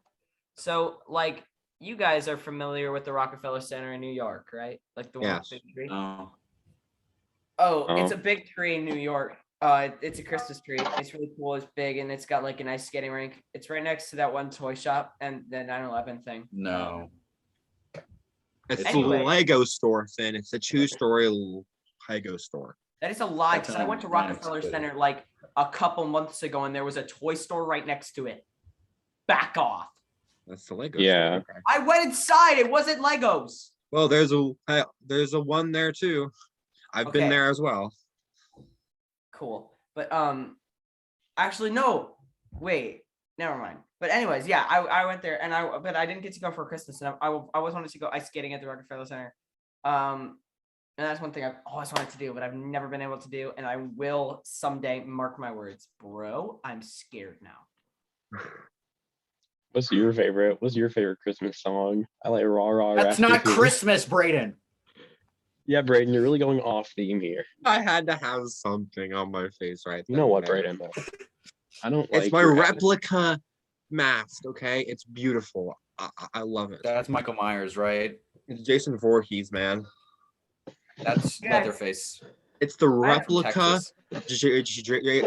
So, like, you guys are familiar with the Rockefeller Center in New York, right? Like the one with Yes. the big tree. Oh, Oh, it's Oh. a big tree in New York. It's a Christmas tree. It's really cool. It's big, and it's got like a nice skating rink. It's right next to that one toy shop and the 9/11 thing. no. it's Anyway. the Lego store, Finn. It's a two-story Lego store. That is a lie That's because I went to nice, Rockefeller but- Center like a couple months ago, and there was a toy store right next to it. Back off! That's the Lego Yeah. store. Okay. I went inside. It wasn't Legos. Well, there's a one there too. I've been Okay. there as well. Cool, but actually no. Wait, never mind. But anyways, yeah, I went there, and but I didn't get to go for Christmas, and I always wanted to go ice skating at the Rockefeller Center. And that's one thing I've always wanted to do, but I've never been able to do, and I will someday. Mark my words, bro. I'm scared now. What's your favorite Christmas song? I like Rah Rah. That's Rascal not Flatts. Christmas, Braden. Yeah, Brayden, you're really going off theme here. I had to have something on my face right You know then what, and there. Brayden? I don't like. It's my your replica mask. Okay, it's beautiful. I love it. That's Michael Myers, right? It's Jason Voorhees, man. That's Yes. Leatherface. It's the from replica Texas.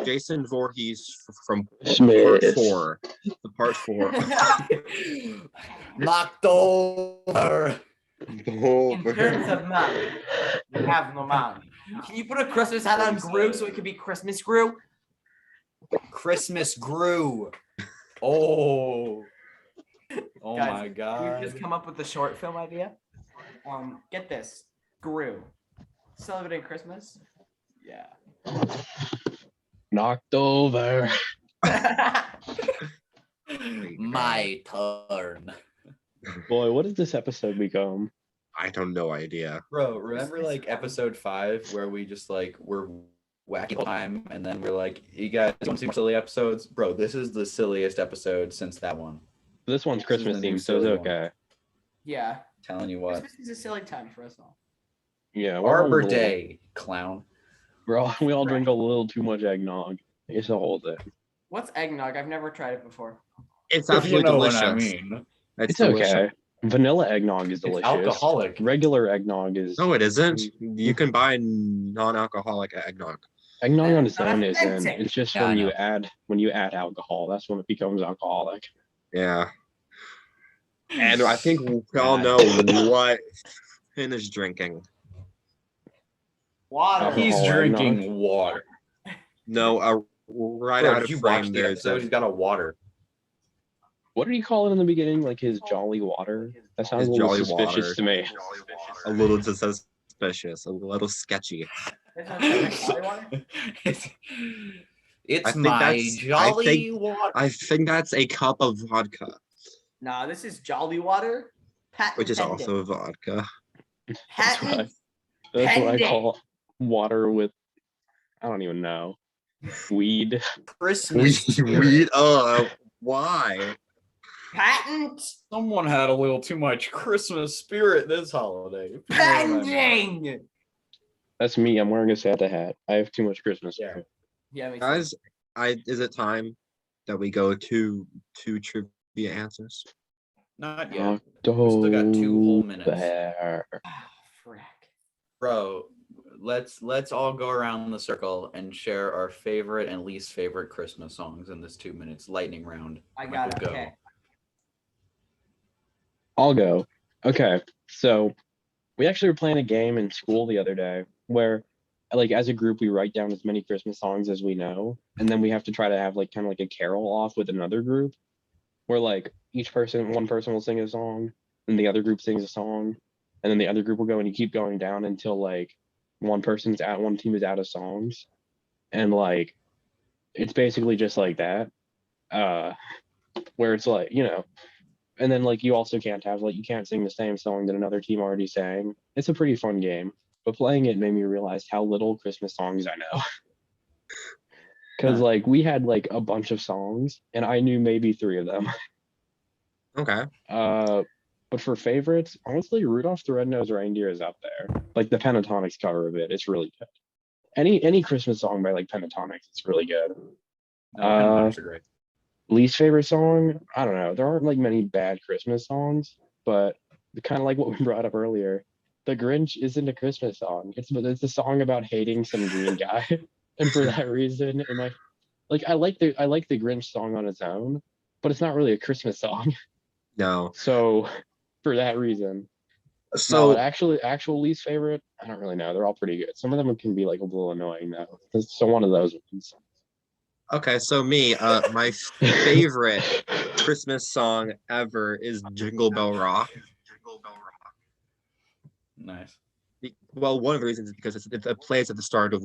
Jason Voorhees from part Schmitz. 4. The part 4. Knocked over. In terms of money, we have no money. Can you put a Christmas hat on Gru so it could be Christmas Gru? Christmas grew. Oh. Oh Guys, my We god. just come up with the short film idea. Get this, Gru. celebrating Christmas. Yeah. Knocked over. My turn. Boy, what does this episode become? I have no idea. Bro, remember like episode 5 where we just like were wacky all the time and then we're like, you guys want to see more silly episodes? Bro, this is the silliest episode since that one. This one's Christmas the new themed, so it's silly one. okay. Yeah. Telling you what. Christmas is a silly time for us all. Yeah. we're all a Arbor little- Day, clown. We all drink a little too much eggnog. It's a whole thing. What's eggnog? I've never tried it before. It's You absolutely know what delicious. I mean. It's delicious. okay. Vanilla eggnog is delicious. It's alcoholic. Regular eggnog is. No, it isn't. You can buy non-alcoholic eggnog. Eggnog on its Not own isn't. authentic. It's just Yeah, I when know. you add alcohol, that's when it becomes alcoholic. Yeah. And I think we all God. know what Finn is drinking. Water. Alcohol. He's eggnog. drinking water. No, right Bro, out did of you frame. watch the There's episode? a, He's got a water. What did he call it in the beginning? Like his jolly water? That sounds His a little jolly suspicious water. to me. a little suspicious, a little sketchy. There's no jolly water? it's I think my that's- jolly water. I think that's a cup of vodka, Nah, this is jolly water. Patent which is pending. also vodka. That's what I- Patent. That's what I Pending. call water with, I don't even know, weed. Christmas. spirit. Weed. Why? Patent. Someone had a little too much Christmas spirit this holiday. You know what I mean? Pending. That's me. I'm wearing a Santa hat. I have too much Christmas. Yeah. Yeah, me too. Guys, is it time that we go to trivia answers? Not yet. October. still got 2 whole minutes. Ah, frick. Bro, let's all go around the circle and share our favorite and least favorite Christmas songs in this 2 minutes lightning round. I got it. Go. Okay. I'll go. Okay, so we actually were playing a game in school the other day where, like, as a group, we write down as many Christmas songs as we know, and then we have to try to have like kind of like a carol off with another group, where like one person will sing a song, and the other group sings a song, and then the other group will go, and you keep going down until like one team is out of songs, and like it's basically just like that, where it's like, you know. And then like you also can't have like you can't sing the same song that another team already sang. It's a pretty fun game, but playing it made me realize how little Christmas songs I know. Because like we had like a bunch of songs and I knew maybe 3 of them. Okay. But for favorites, honestly, Rudolph the Red-Nosed Reindeer is up there. Like the Pentatonics cover of it, it's really good. Any Christmas song by like Pentatonics, it's really good. No, Pentatonics are great. Least favorite song, I don't know. There aren't like many bad Christmas songs, but kind of like what we brought up earlier, The Grinch isn't a Christmas song. It's a song about hating some green guy, and for that reason, and I like the Grinch song on its own, but it's not really a Christmas song. No. So for that reason, So actual least favorite, I don't really know. They're all pretty good. Some of them can be like a little annoying though. So one of those ones. okay, so me, my favorite Christmas song ever is Jingle Bell Rock. Nice. Well, one of the reasons is because it plays at the start of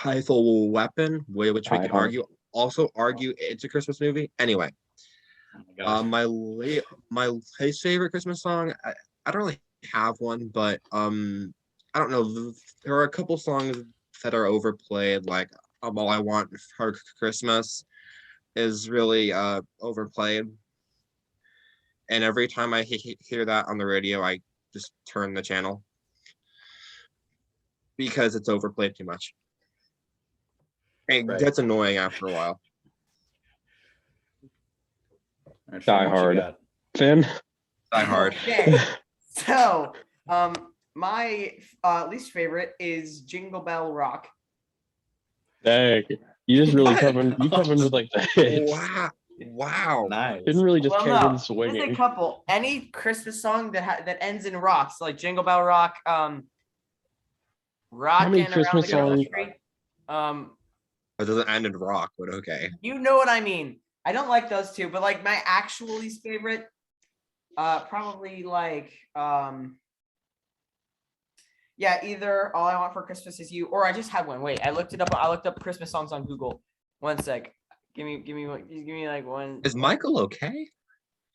Lethal Weapon, which we can also argue it's a Christmas movie. Anyway, Oh my gosh. my least favorite Christmas song, I don't really have one, but I don't know. There are a couple songs that are overplayed, like All I Want for Christmas is really overplayed. And every time I hear that on the radio, I just turn the channel because it's overplayed too much. It Right. gets annoying after a while. All right, Die Finn, what you Hard. got? Finn? Die Hard. Okay. So, my least favorite is Jingle Bell Rock. Dang. You just really What? coming with like the hits. Wow. Nice. Didn't really just Well, came no, in there's a swinging. couple. Any Christmas song that ends in rocks, like Jingle Bell Rock, Rockin' many Around Christmas the Christmas songs- Tree. It doesn't end in rock, but okay. You know what I mean. I don't like those two, but like my actual least favorite, probably like Yeah, either All I Want for Christmas Is You, or I just had one. Wait, I looked it up. I looked up Christmas songs on Google. One sec. Give me like one. Is Michael okay?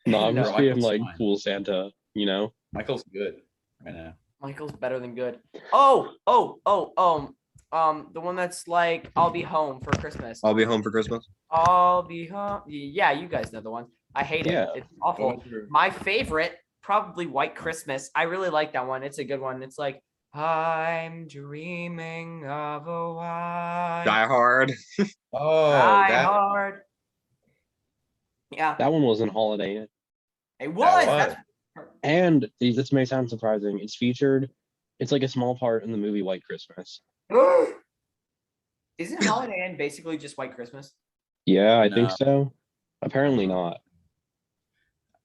No, I'm just No, being Michael's like fine. cool Santa, you know? Michael's good right now. Michael's better than good. The one that's like I'll be home for Christmas. I'll be home for Christmas. I'll be home. Yeah, you guys know the one. I hate it. Yeah. It's awful. What was My favorite, probably White Christmas. I really like that one. It's a good one. It's like I'm dreaming of a white Die Hard. Oh, Die that Hard. Yeah, That one wasn't Holiday Inn. it was. was. And this may sound surprising. It's like a small part in the movie White Christmas. Isn't Holiday Inn basically just White Christmas? Yeah, I think No. so. Apparently not.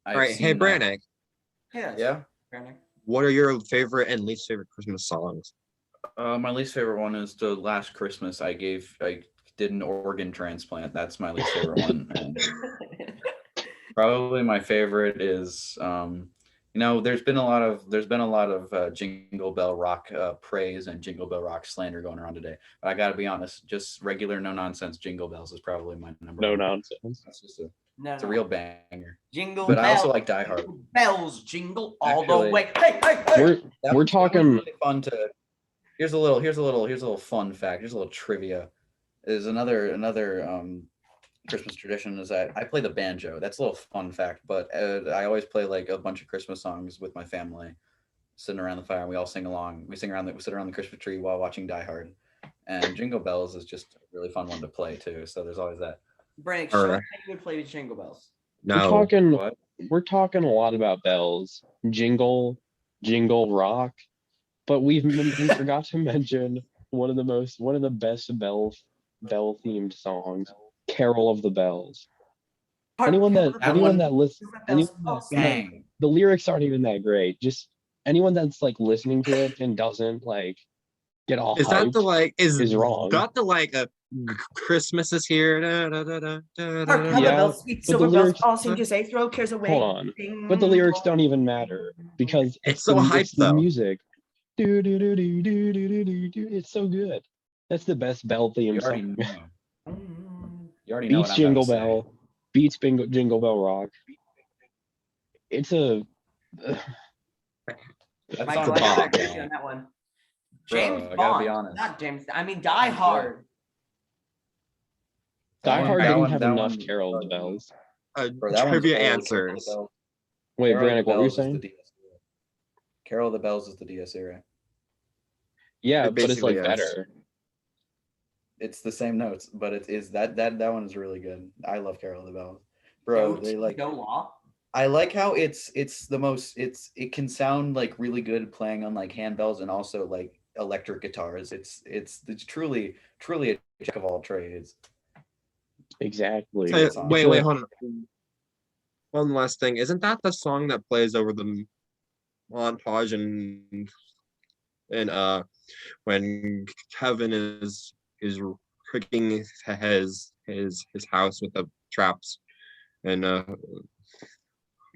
All right, hey Brannick, Yeah. what are your favorite and least favorite Christmas songs? My least favorite one is the Last Christmas. I did an organ transplant. That's my least favorite one. And probably my favorite is there's been a lot of Jingle Bell Rock praise and Jingle Bell Rock slander going around today. But I gotta be honest, just regular no nonsense Jingle Bells is probably my number No one. nonsense. That's just No, it's a real banger. Jingle But I also bells, like Die Hard. jingle bells, jingle all Actually, the way. Hey, hey, hey. We're That we're was talking really fun to. Here's a little fun fact. Here's a little trivia. There's another Christmas tradition is that I play the banjo. That's a little fun fact, but I always play like a bunch of Christmas songs with my family, sitting around the fire, and we all sing along. We sit around the Christmas tree while watching Die Hard, and Jingle Bells is just a really fun one to play too. So there's always that. Brannick, All show me right. how you would play the Jingle Bells. No. What? we're talking a lot about bells, jingle rock, but we forgot to mention one of the best bell themed songs, Carol of the Bells. Anyone that listens, Bang. the lyrics aren't even that great. Just anyone that's like listening to it and doesn't like get all Is that hyped the like is wrong. that the like Christmas is here? Da, da, da, da, da, Hark, da, how the Yeah, bells, sweet but the silver bells, lyrics- all seem to say, throw cares away. Hold on. But the lyrics don't even matter because It's so hyped, it's the though. music. Do do do do do do do do do. It's so good. That's the best bell You theme already song. know. You already know Beats what I'm Jingle about to say. Bell. Beats Jingle Bell Rock. It's a. That Michael, song's a I bop. agree with you on that one. Bro, James I gotta Bond, be honest. not James. I mean, Die Hard. Die Hard that didn't one- have that enough one- Carol of the Bells. Bro, that one's Trivia old. Carol of the answers. Bells- Wait, Carol of the Brannick, what were you Bells is the saying? DS era. Carol of the Bells is the DS era. Yeah, It but it's like basically is. better. It's the same notes, but it is that one is really good. I love Carol of the Bells. Bro, they like no law. I like how it's the most it can sound like really good playing on like handbells and also like electric guitars. It's truly a jack of all trades. Exactly. Hey, song. wait, hold on. One last thing. Isn't that the song that plays over the montage and when Kevin is tricking his house with the traps and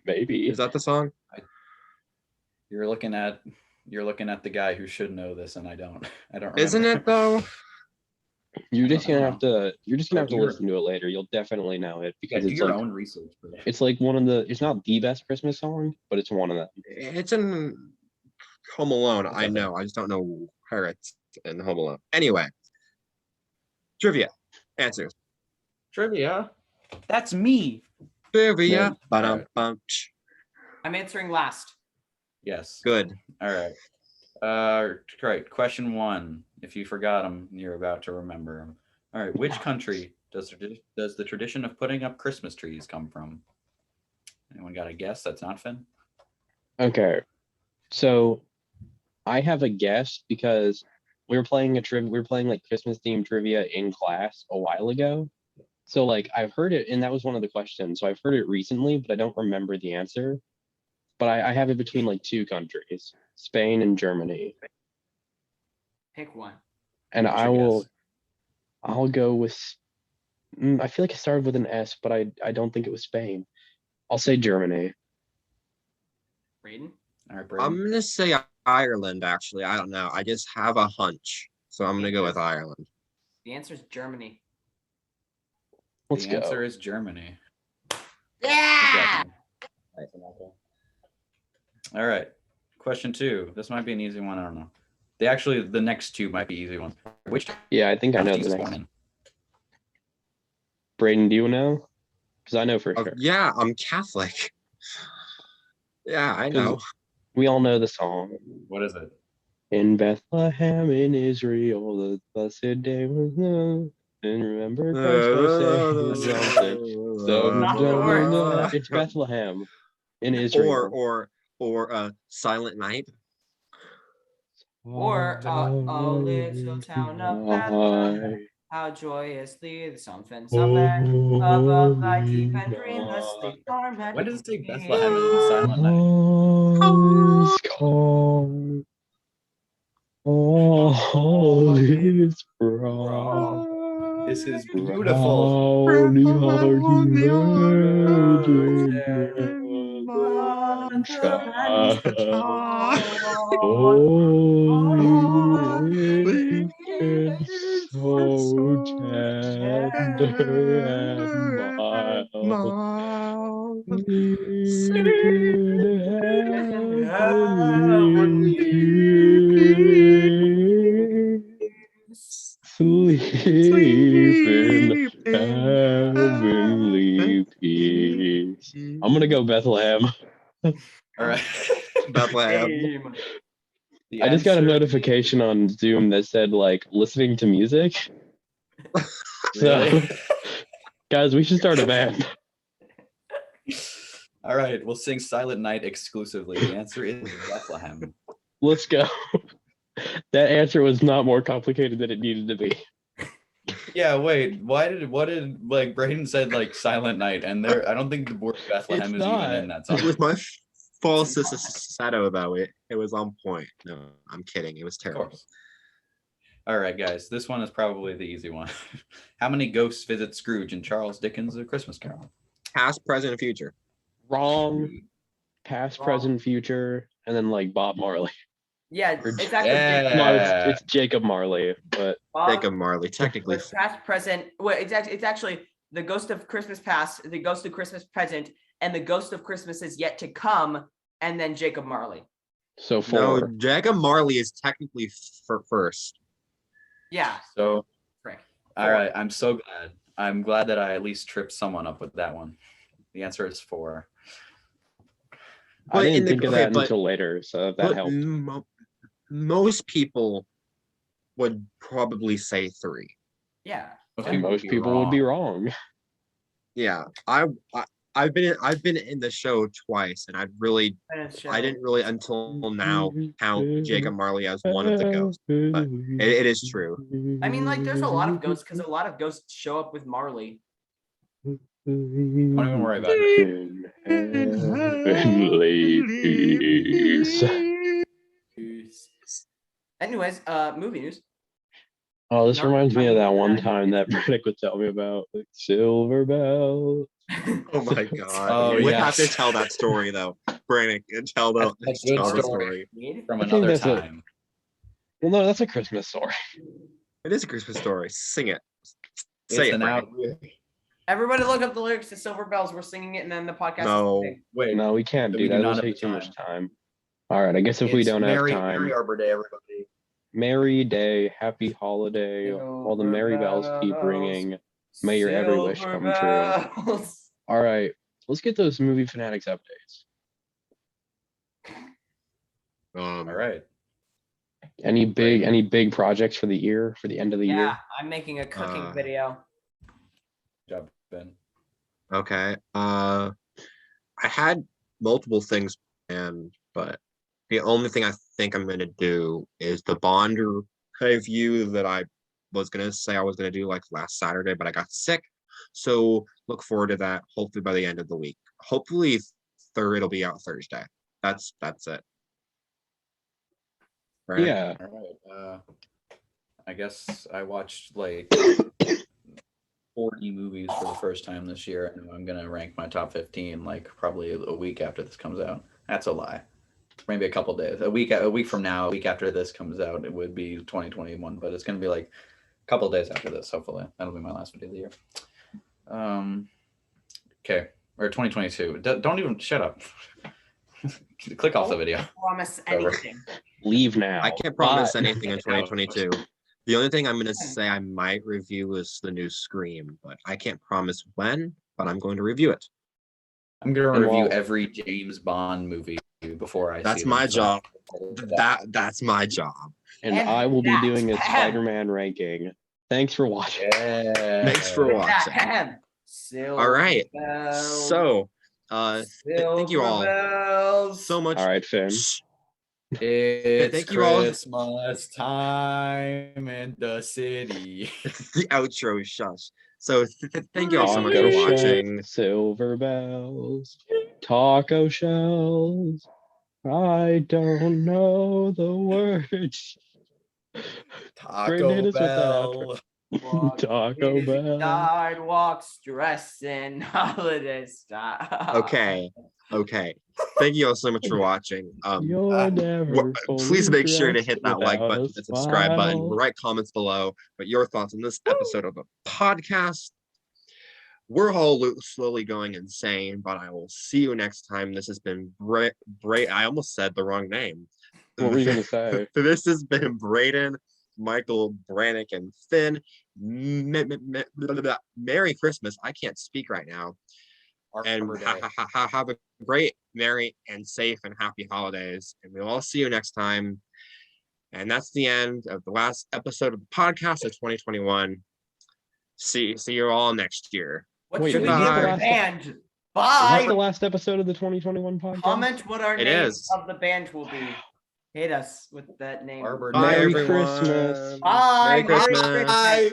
Maybe. is that the song? You're looking at the guy who should know this, and I don't. I don't. Remember. Isn't it though? You're just gonna know. have to Do your- listen to it later. You'll definitely know it Yeah, because do it's your like own research. Bro. it's like it's not the best Christmas song, but it's one of them. It's in Home Alone. It's I okay. know. I just don't know where it's in Home Alone. Anyway, trivia answers. Trivia. That's me. Trivia. Yeah. Ba-dum-bum. I'm answering last. Yes. Good. All right. Great. Question 1. If you forgot them, you're about to remember them. All right. Which country does the tradition of putting up Christmas trees come from? Anyone got a guess? That's not Finn. Okay, so I have a guess because we were playing like Christmas themed trivia in class a while ago. So like I've heard it, and that was one of the questions. So I've heard it recently, but I don't remember the answer. But I have it between like two countries, Spain and Germany. Pick one. And What's your guess? I'll go with, I feel like it started with an S, but I don't think it was Spain. I'll say Germany. Braden. All right, I'm Brayden. gonna say Ireland, actually. I don't know. I just have a hunch. So I'm going to go with Ireland. The answer is Germany. Let's The go. answer is Germany. Yeah. All right. Question 2. This might be an easy one. I don't know. The next two might be easy ones. Which Yeah, I think I know Jesus the born next. in? Braden, do you know? Because I know for sure. Yeah, I'm Catholic. Yeah, I know. We all know the song. What is it? In Bethlehem in Israel, the blessed day was known. And remember Christ our Savior. So Not the words. it's Bethlehem in Israel. Or Silent Night. Or a little town of Bethlehem, how joyously the something above thy deep and dreamless sleep. Why does it say Bethlehem in Silent Night? All is bright. This is beautiful. Brownie hearty virgin child. Holy infant, so tender and mild. Heavenly peace, sleep in heavenly peace. I'm gonna go Bethlehem. All right. Bethlehem. I just got a notification on Zoom that said like listening to music. So, guys, we should start a band. All right, we'll sing Silent Night exclusively. The answer is Bethlehem. Let's go. That answer was not more complicated than it needed to be. Yeah, wait. What did like Braden said like Silent Night, and there I don't think the word Bethlehem It's is even not. in that song. It was my false shadow, though. It was on point. No, I'm kidding. It was Of terrible. course. All right, guys. This one is probably the easy one. How many ghosts visit Scrooge in Charles Dickens' A Christmas Carol? Past, present, and future. Wrong. Past, Wrong. present, future, and then like Bob Marley. Yeah, Or- it's actually Yeah. No, it's Jacob Marley, but Jacob Marley, technically. But past, present. Well, it's actually the Ghost of Christmas Past, the Ghost of Christmas Present, and the Ghost of Christmas is yet to come, and then Jacob Marley. so No, 4. Jacob Marley is technically for first. Yeah. So, Frick. all right. I'm so glad. I'm glad that I at least tripped someone up with that one. The answer is 4. I didn't think of that but until later, so that helped. Most people would probably say 3. Yeah. And most people would be wrong. Yeah, I've been in the show twice, and I didn't really until now count Jacob Marley as one of the ghosts. But it is true. I mean, like, there's a lot of ghosts because a lot of ghosts show up with Marley. Don't even worry about it. Heavenly peace. Anyways, movie news. Oh, this No, reminds me of that one nothing. time that Braddock would tell me about like, Silver Bell. Oh my god! Oh, we yes. have to tell that story though, Brannick, and tell the That's a good tell the story. story. From I think another that's a- time. Well, no, that's a Christmas story. It is a Christmas story. Sing it. It's Say it, an out. Brannick. Everybody look up the lyrics to Silver Bells. We're singing it, and then the podcast. No. Is Wait, No, we can't We do do that. not It'll have take the too much time. time. All right, I guess if we it's don't Merry, have time. Merry Arbor Day, everybody. Merry day, happy holiday. All the merry bells keep ringing. May your every wish come true. All right, let's get those movie fanatics updates. All right. Any big projects for the year, for the end of the Yeah, year? I'm making a cooking video. Good job, Ben. Okay. I had multiple things planned, but the only thing I think I'm gonna do is the Bond review that I was gonna say I was gonna do like last Saturday, but I got sick. So look forward to that. Hopefully by the end of the week. Hopefully it'll be out Thursday. That's it. Right? Yeah. All right. I guess I watched like 40 movies for the first time this year, and I'm gonna rank my top 15 like probably a week after this comes out. That's a lie. maybe a couple days. A week from now, a week after this comes out, it would be 2021. But it's gonna be like a couple days after this. Hopefully, that'll be my last video of the year. Okay, or 2022. Don't even shut up. Click off the video. Promise Whatever. anything. Leave now. I can't promise Bye. anything in 2022. The only thing I'm going to say I might review is the new Scream, but I can't promise when, but I'm going to review it. I'm gonna And review while- every James Bond movie before I. That's see my them, so- job. That's my job. And And I will be that- doing a Spider-Man ranking. Thanks for watching. Yeah. Thanks for watching. All right. So, thank you all bells. so much. All right, Finn. It's Thank you all. Christmas time in the city. The outro, shush. So, thank you all so much Taco for shell, watching. silver bells, taco shells. I don't know the words. Brandon, hit us with that outro. Taco Bell. Sidewalks dressing holiday style. Okay. Thank you all so much for watching. You're never Please make sure to hit that like without button, a the subscribe button, smile. write comments below. But your thoughts on this episode of the podcast. We're all slowly going insane, but I will see you next time. This has been I almost said the wrong name. What were you gonna say? This has been Braden, Michael, Brannick, and Finn. Merry Christmas. I can't speak right now. And Arbor Day. have a great, merry, and safe and happy holidays. And we'll all see you next time. And that's the end of the last episode of the podcast of 2021. See you all next year. What Wait, should we is do this the for last- band? Is this Bye. the last episode of the 2021 podcast? Comment what our It name is. of the band will be. Hit us with that name. Arbor Bye, Merry everyone. Christmas. Bye. Merry Merry Christmas. Christmas. Bye.